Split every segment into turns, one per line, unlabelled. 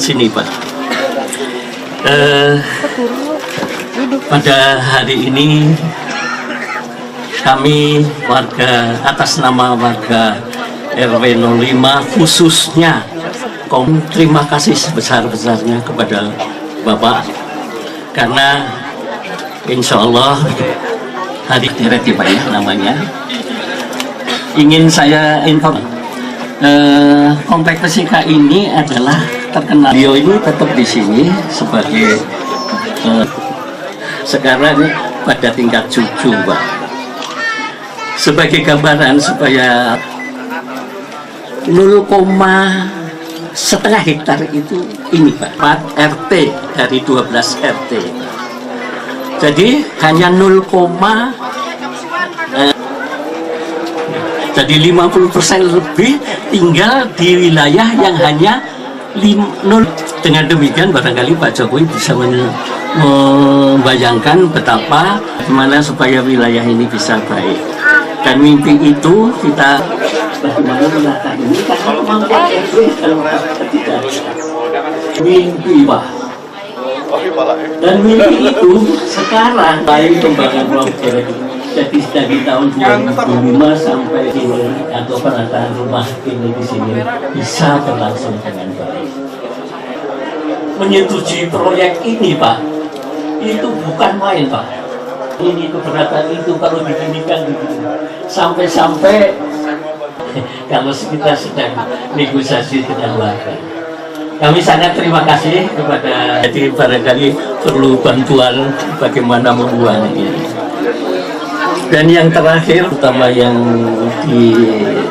Sini Pak. Pada hari ini kami warga atas nama warga RW 05 khususnya terima kasih sebesar-besarnya kepada Bapak karena insya Allah hari Deret ya Pak ya namanya. Ingin saya inform komplek Persika ini adalah terkenal. Beliau ini tetap di sini sebagai sekarang pada tingkat cucu Pak. Sebagai gambaran supaya 0,5 hektar itu ini Pak 4 RT dari 12 RT. Jadi hanya 0, jadi 50% lebih tinggal di wilayah yang hanya 0. Dengan demikian barangkali Pak Jokowi bisa membayangkan betapa gimana supaya wilayah ini bisa baik. Dan mimpi itu kita bagaimana menata ini karena kemampuan tidak mimpi Pak. Dan mimpi itu sekarang baik pembangunan proyek jadi dari tahun 2005 sampai ini atau penataan rumah ini di sini bisa berlangsung dengan baik. Menyetujui proyek ini Pak, itu bukan main Pak. Ini keberatan itu kalau diginikan sampai-sampai kalau kita sedang negosiasi dengan warga. Kami sangat terima kasih kepada, jadi barangkali perlu bantuan bagaimana membuang ini. Dan yang terakhir, terutama yang di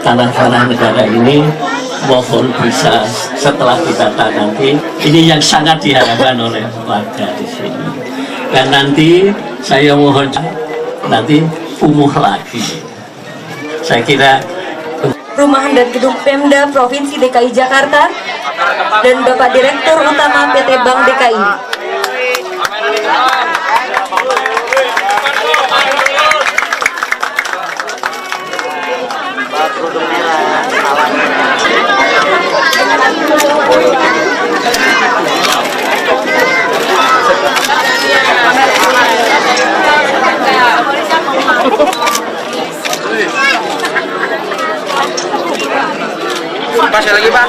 tanah-tanah negara ini, mohon bisa setelah ditata nanti, ini yang sangat diharapkan oleh warga di sini. Dan nanti saya mohon nanti kumuh lagi. Saya kira
Perumahan dan Gedung Pemda Provinsi DKI Jakarta dan Bapak Direktur Utama PT Bank DKI.
Pas lagi Pak.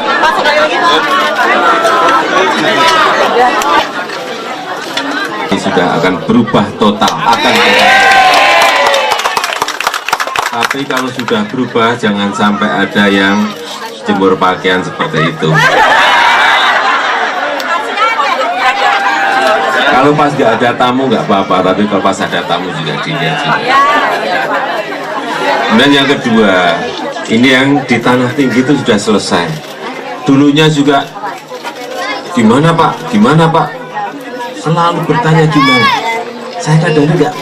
Ini sudah akan berubah total, tapi kalau sudah berubah jangan sampai ada yang jemur pakaian seperti itu. Kalau pas nggak ada tamu nggak apa-apa, tapi kalau pas ada tamu juga dilihat. Dan yang kedua, ini yang di tanah tinggi itu sudah selesai. Dulunya juga gimana Pak, gimana Pak, selalu bertanya gimana. Saya kadang nggak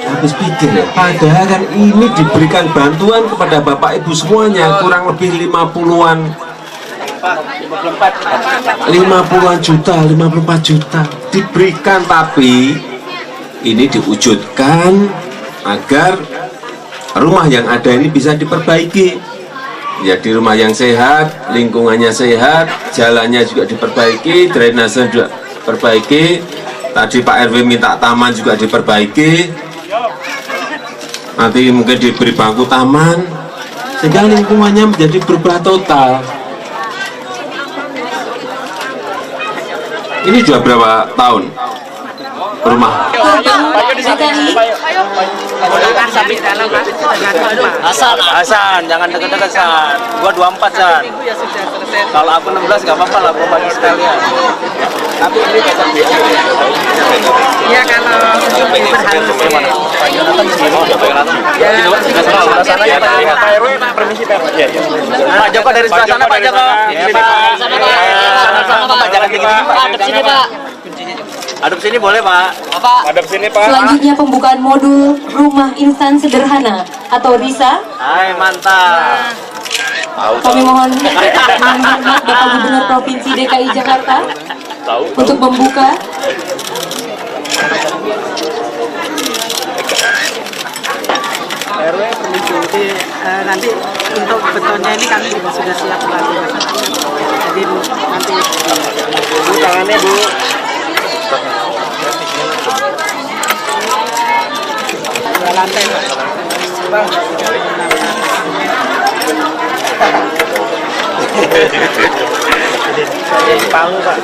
habis pikir ya, padahal kan ini diberikan bantuan kepada Bapak Ibu semuanya kurang lebih 50-an 50-an juta, 54 juta diberikan, tapi ini diwujudkan agar rumah yang ada ini bisa diperbaiki. Jadi rumah yang sehat, lingkungannya sehat, jalannya juga diperbaiki, drainase juga diperbaiki. Tadi Pak RW minta taman juga diperbaiki. Nanti mungkin diberi bangku taman, sehingga lingkungannya menjadi berubah total. Ini juga berapa tahun rumah?
Hasan, jangan deket-deket San. Gua 24 San. Kalau aku 16 nggak apa-apa lah, gua bagi sekalian. Tapi ini tetap di. Iya kalau Pak RW, permisi Pak. Pak Joko dari sebelah sana Pak Joko. Sama Pak, jangan tinggi Pak. Adep sini Pak. Adep sini boleh Pak. Adep sini Pak.
Selanjutnya pembukaan modul Rumah Instan Sederhana atau RISA.
Hai mantap.
Kami mohon hormat Bapak Gubernur Provinsi DKI Jakarta untuk membuka.
RW permisi
nanti untuk betonnya ini kami juga sudah siap lagi masyarakat. Jadi nanti
Bu, tangannya Bu.
dua lantai Pak.
Jadi palu Pak.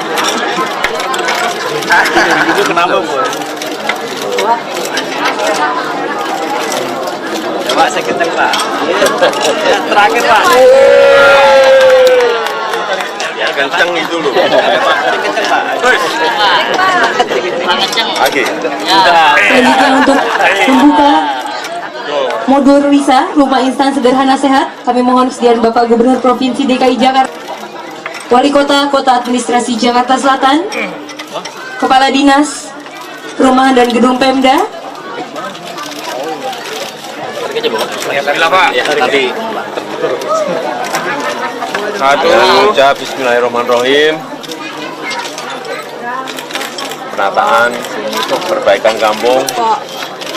Itu kenapa Bu? Coba saya kenceng Pak. Ya, terakhir Pak. Ya kenceng itu loh. Kenceng Pak. Lagi.
Selanjutnya untuk membuka modul WISA, Rumah Instan Sederhana Sehat, kami mohon kesediaan Bapak Gubernur Provinsi DKI Jakarta, Wali Kota Kota Administrasi Jakarta Selatan, Kepala Dinas Perumahan dan Gedung Pemda.
Ucap Bismillahirrahmanirrahim. Penataan perbaikan kampung,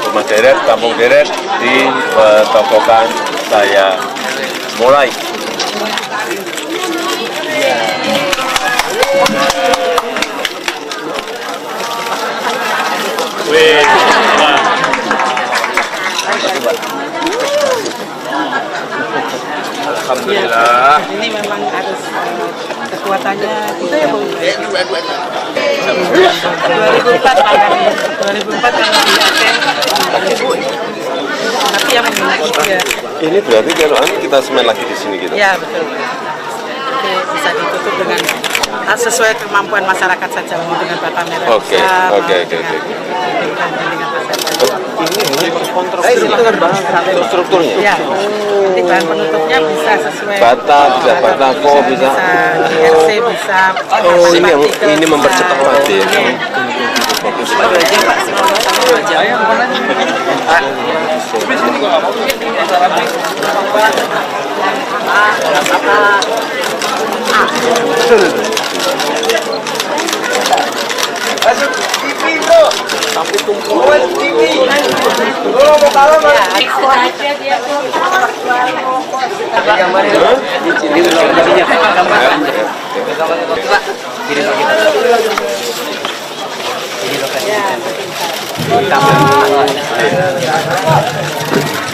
rumah deret, kampung deret di Petokokan saya mulai. Alhamdulillah.
Ini memang harus kekuatannya itu ya Bu. 2004 kan di Aceh Ibu. Tapi yang memiliki dia.
Ini berarti kalau kita semen lagi di sini gitu.
Ya betul. Oke, bisa ditutup dengan sesuai kemampuan masyarakat saja, mau dengan bata merah.
Oke. Strukturnya.
Ya, nanti bahan penutupnya bisa sesuai.
Bata, bisa batako, bisa.
RC bisa.
Oh, ini mempercepat mati ya.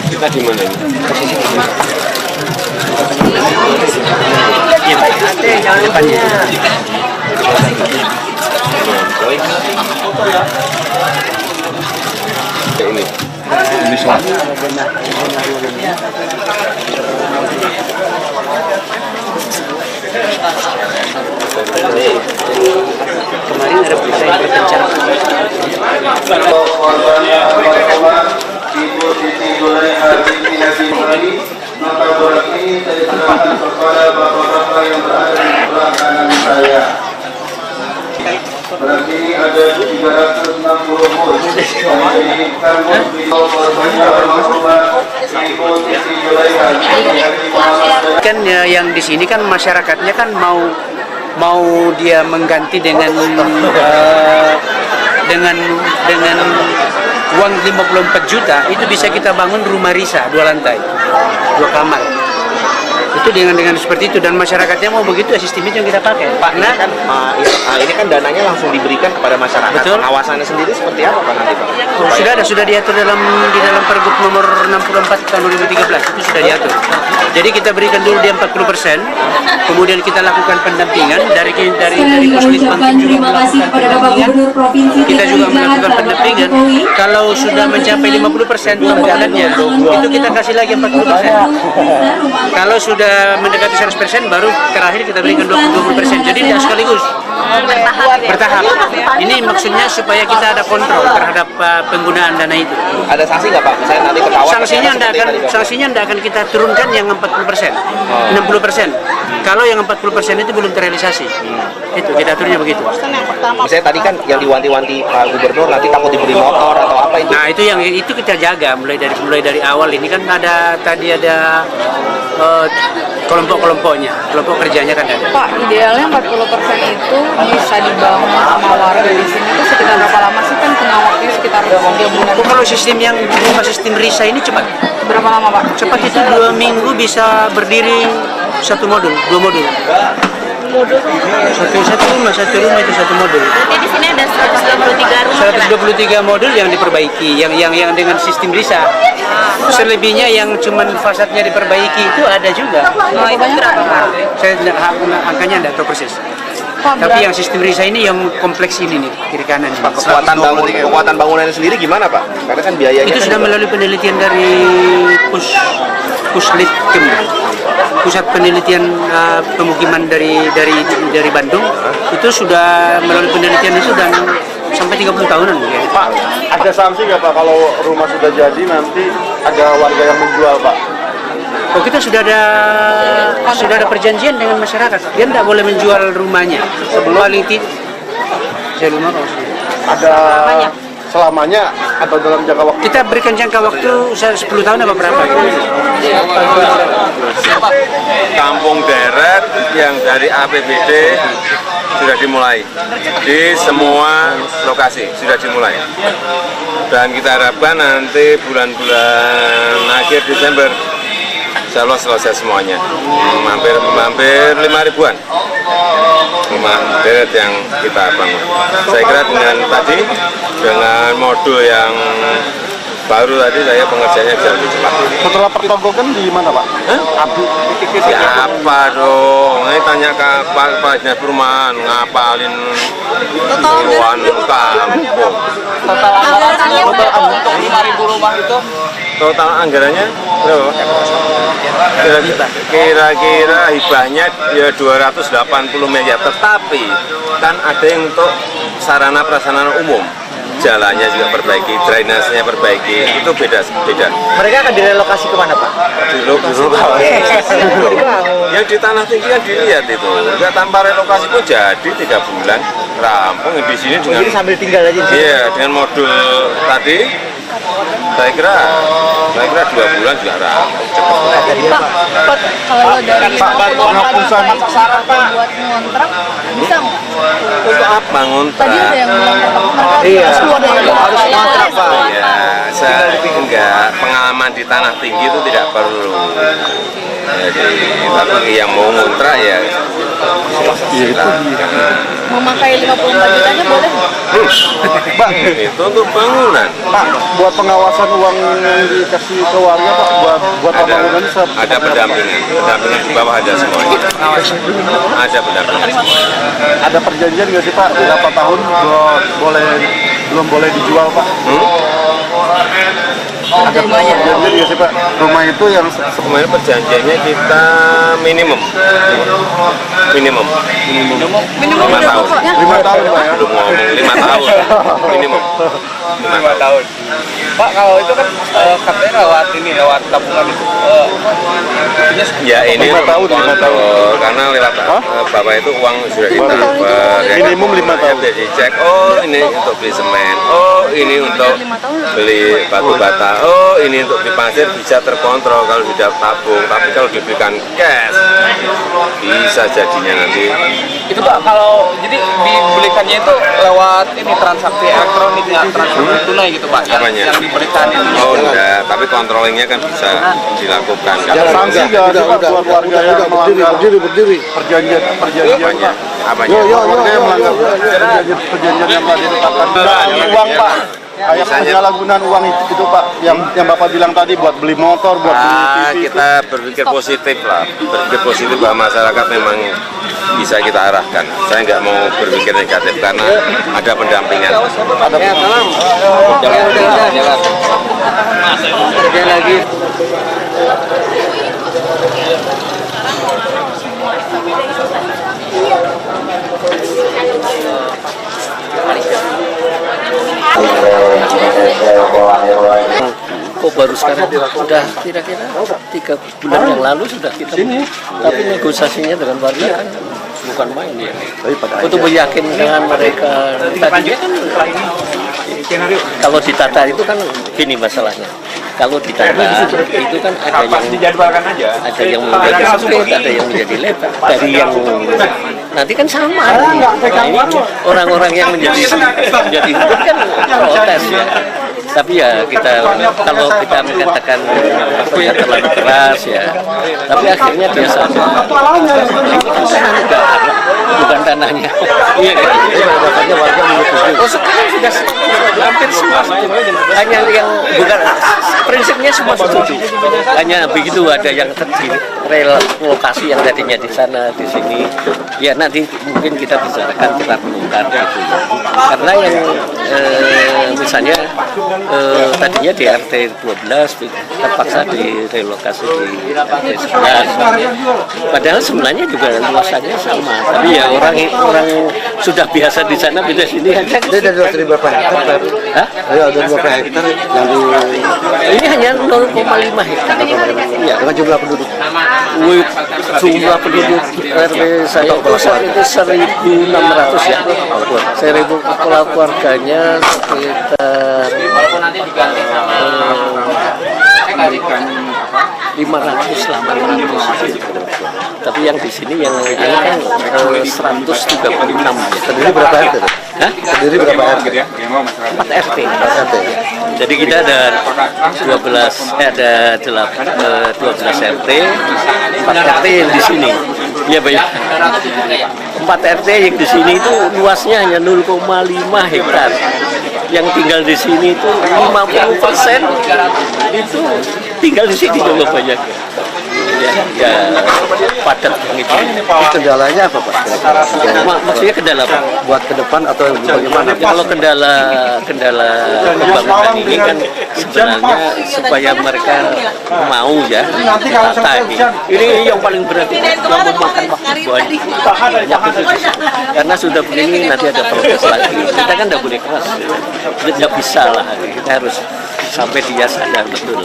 Kita di mana ini?
Jangan depannya.
Ini soal.
Kemarin ada berita yang berbicara.
Ibu Siti Zulaiha binti Nabi Ali, maka berat ini saya serahkan kepada bapak-bapak yang berada di sebelah kanan saya. Berat ini ada 360 mut. Kami menginginkan mut beliau berbanyak bermaklumat Ibu Siti Zulaiha binti Nabi Muhammad.
Kan yang di sini kan masyarakatnya kan mau dia mengganti dengan uang 54 juta itu bisa kita bangun rumah Risa 2 lantai 2 kamar itu dengan seperti itu, dan masyarakatnya mau begitu ya, sistem itu yang kita pakai Pak. Nah kan
ini kan dananya langsung diberikan kepada masyarakat.
Betul.
Pengawasannya sendiri seperti apa Pak nanti Pak?
sudah diatur di dalam Pergub nomor 64 tahun 2013 itu sudah diatur. Jadi kita berikan dulu dia 40%, kemudian kita lakukan pendampingan dari
Ucapkan terima kasih kepada Bapak Gubernur Provinsi
kita
DKI
juga melakukan
Jakarta, Bapak
pendampingan.
Jokowi.
Kalau sudah mencapai 50% pembangunannya, itu kita kasih lagi 40%. Kalau sudah mendekati 100%, baru terakhir kita berikan 20%. Jadi tidak sekaligus, bertahap. Ini maksudnya supaya kita ada kontrol terhadap penggunaan dana itu.
Ada sanksi nggak Pak? Misalnya nanti ketahuan.
Sanksinya tidak akan kita turunkan yang 40%, 60%. Kalau yang 40% itu belum terrealisasi, itu kita aturnya begitu.
Misalnya tadi kan yang diwanti-wanti Pak Gubernur nanti takut diberi motor atau apa itu.
Nah itu kita jaga mulai dari awal. Ini kan tadi ada kelompok-kelompoknya, kelompok kerjanya kan ada.
Pak, idealnya 40% itu bisa dibangun sama warga di sini itu sekitar berapa lama sih? Kan tengah waktunya sekitar 3 bulan.
Kalau sistem yang sistem RISA ini cepat.
Berapa lama Pak?
Cepat itu 2 minggu bisa berdiri 2 modul.
Modul
Satu rumah itu 1 modul.
Berarti di sini ada 123 rumah.
123 modul yang diperbaiki, yang dengan sistem RISA. Selebihnya yang cuman fasadnya diperbaiki itu ada juga.
Oh, itu berapa Pak?
Saya angkanya tidak tahu persis. Tapi yang sistem RISA ini yang kompleks ini nih, kiri kanan.
Pak, kekuatan bangunan sendiri gimana Pak? Karena kan biayanya
Itu sudah melalui penelitian dari Puslitkem, pusat penelitian pemukiman dari Bandung. Itu sudah melalui penelitian itu dan sampai 30 tahunan mungkin.
Pak, ada sanksi nggak Pak kalau rumah sudah jadi nanti ada warga yang menjual Pak?
Oh, kita sudah ada perjanjian dengan masyarakat. Dia tidak boleh menjual rumahnya. Paling tidak saya lupa kalau
Ada selamanya atau dalam jangka waktu?
kita berikan jangka waktu 10 tahun apa berapa gitu.
Kampung deret yang dari APBD sudah dimulai di semua lokasi sudah dimulai, dan kita harapkan nanti bulan-bulan akhir Desember insya Allah selesai semuanya. Hampir 5 ribuan rumah deret yang kita bangun. Saya kira dengan modul yang baru tadi saya pengerjaannya bisa lebih cepat.
Setelah pertogokan di mana Pak?
Siapa dong? Ini tanya ke Pak Dinas Perumahan, ngapalin puluhan kampung.
Total anggarannya berapa
Untuk 5.000 rumah itu
Total anggarannya berapa? Kira-kira hibahnya ya 280 miliar. Tetapi kan ada yang untuk sarana prasarana umum. Jalannya juga perbaiki, drainasenya perbaiki, itu beda.
mereka akan direlokasi kemana Pak?
Yang di tanah tinggi kan dilihat itu, udah tanpa relokasi pun jadi 3 bulan rampung. Di sini dengan
Jadi sambil tinggal aja.
iya, dengan modul tadi, saya kira 2 bulan juga rampung.
Pak, kalau dari 54 juta itu buat ngontrak, bisa nggak?
Untuk apa ngontrak?
Tadi ada yang bilang mereka harus keluar dari
harus ngontrak Pak.
Ya, saya enggak, pengalaman di tanah tinggi itu tidak perlu. Jadi, tapi yang mau ngontrak ya silakan.
Memakai 54 jutanya boleh nggak?
Pak,
Itu untuk bangunan.
Pak, buat pengawasan uang yang dikasih ke warga Pak, buat pembangunan
Ada pendampingan di bawah ada semuanya. Ada pendampingan semuanya.
ada perjanjian nggak sih Pak? Berapa tahun belum boleh dijual Pak? Ada perjanjian nggak sih Pak? Rumah itu yang
Kemarin perjanjiannya kita minimum 5 tahun.
5 tahun Pak ya?
Belum ngomong 5 tahun minimum 5 tahun.
Pak, kalau itu kan katanya lewat tabungan itu.
Ya ini
5 tahun, 5 tahun.
karena lewat bapak itu uang sudah ditransfer.
Minimum 5 tahun.
Jadi dicek, oh ini untuk beli semen, oh ini untuk beli batu bata, oh ini untuk di pasir, bisa terkontrol kalau sudah tabung. Tapi kalau diberikan cash bisa jadinya nanti.
Itu Pak, kalau jadi dibelikannya itu lewat ini transaksi elektronik, nggak transaksi tunai gitu Pak, yang diberikan itu.
Oh enggak, tapi controllingnya kan bisa dilakukan.
sanksi nggak ada Pak buat warga yang melanggar perjanjian
Apanya? Apanya?
warga yang melanggar perjanjian yang tadi ditetapkan. Uang Pak, kayak penyalahgunaan uang itu Pak, yang Bapak bilang tadi buat beli motor, buat beli TV.
Kita berpikir positif lah, berpikir positif bahwa masyarakat memang bisa kita arahkan. Saya nggak mau berpikir negatif karena ada pendampingan.
Ada
Jalan. Kerja lagi.
Kok baru sekarang sudah kira-kira 3 bulan yang lalu sudah kita tapi negosiasinya dengan warga kan bukan main ya. Untuk meyakinkan mereka tadinya kan kalau ditata itu kan gini masalahnya. Kalau ditambah itu kan ada yang menjadi sempit, ada yang menjadi lebar. Dari yang nanti kan sama. Nah, ini orang-orang yang menjadi hidup kan protes ya. Tapi ya kalau kita mengatakan apa ya terlalu keras ya, tapi akhirnya dia sama. Bukan tanahnya. Iya kan? Warga menyetujui. Oh sekarang sudah hampir semua setuju. Hanya yang bukan prinsipnya semua setuju. Hanya begitu ada yang relokasi yang tadinya di sana di sini. Ya nanti mungkin kita bicarakan kita menukar gitu. Karena yang misalnya tadinya di RT 12 terpaksa direlokasi di RT 11. Padahal sebenarnya juga luasannya sama. Tapi ya orang sudah biasa di sana pindah sini aja.
Ini dari berapa hektar?
Hah?
Dari berapa hektar yang di...
Ini hanya 0,5 hektar. Ya.
Dengan jumlah penduduk?
Jumlah penduduk RW saya itu saat itu 1.600 ya. 1.000 kepala keluarganya sekitar 500-800. Tapi yang di sini yang ini kan 136 ya.
Terdiri berapa RT?
Hah?
Terdiri berapa RT?
4 RT. Jadi kita ada 12 RT, 4 RT yang di sini. Iya baik. 4 RT yang di sini itu luasnya hanya 0,5 hektar. Yang tinggal di sini itu 50% itu tinggal di sini juga banyak. Ya padat begitu.
Kendalanya apa Pak?
Maksudnya kendala apa?
Buat ke depan atau bagaimana?
Kalau kendala pembangunan ini kan sebenarnya supaya mereka mau ya tata ini yang paling berat yang memakan waktu banyak karena sudah begini nanti ada protes lagi. Kita kan tidak boleh keras, tidak bisa lah. Kita harus sampai dia sadar betul.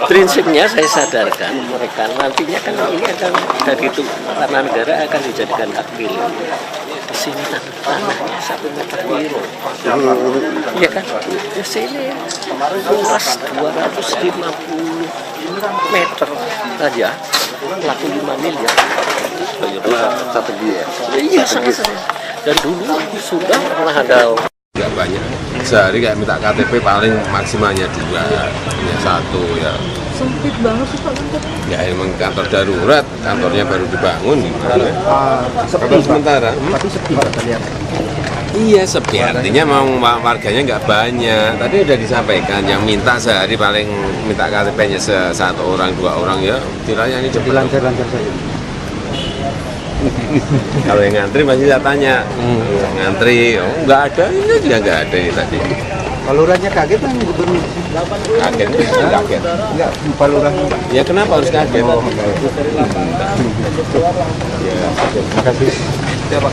Prinsipnya saya sadarkan mereka nantinya kan ini akan dari itu tanah negara akan dijadikan hak milik. Di sini tanahnya 1 meter biru. Iya kan? Di sini luas 250 meter saja laku 5 miliar.
Strategi ya?
Iya sangat. Dan dulu sudah pernah ada.
Nggak banyak, sehari kayak minta KTP paling maksimalnya 2, hanya 1 ya.
Sempit banget sih Pak.
Ya emang kantor darurat, kantornya baru dibangun gitu. Sepi sementara.
Tapi sepi Pak terlihat.
Iya sepi, artinya mau warganya nggak banyak. Tadi udah disampaikan, yang minta sehari paling minta KTP-nya 1 orang, 2 orang ya. Kiranya ini cepat.
Lancar-lancar saja.
Kalau yang ngantri masih saya tanya, ngantri, oh nggak ada, ini juga nggak ada ini tadi.
Kalau lurahnya kaget kan gubernur?
Kaget, kaget.
Enggak, Pak Lurah.
Ya kenapa harus kaget?
Ya, terima kasih. Siapa?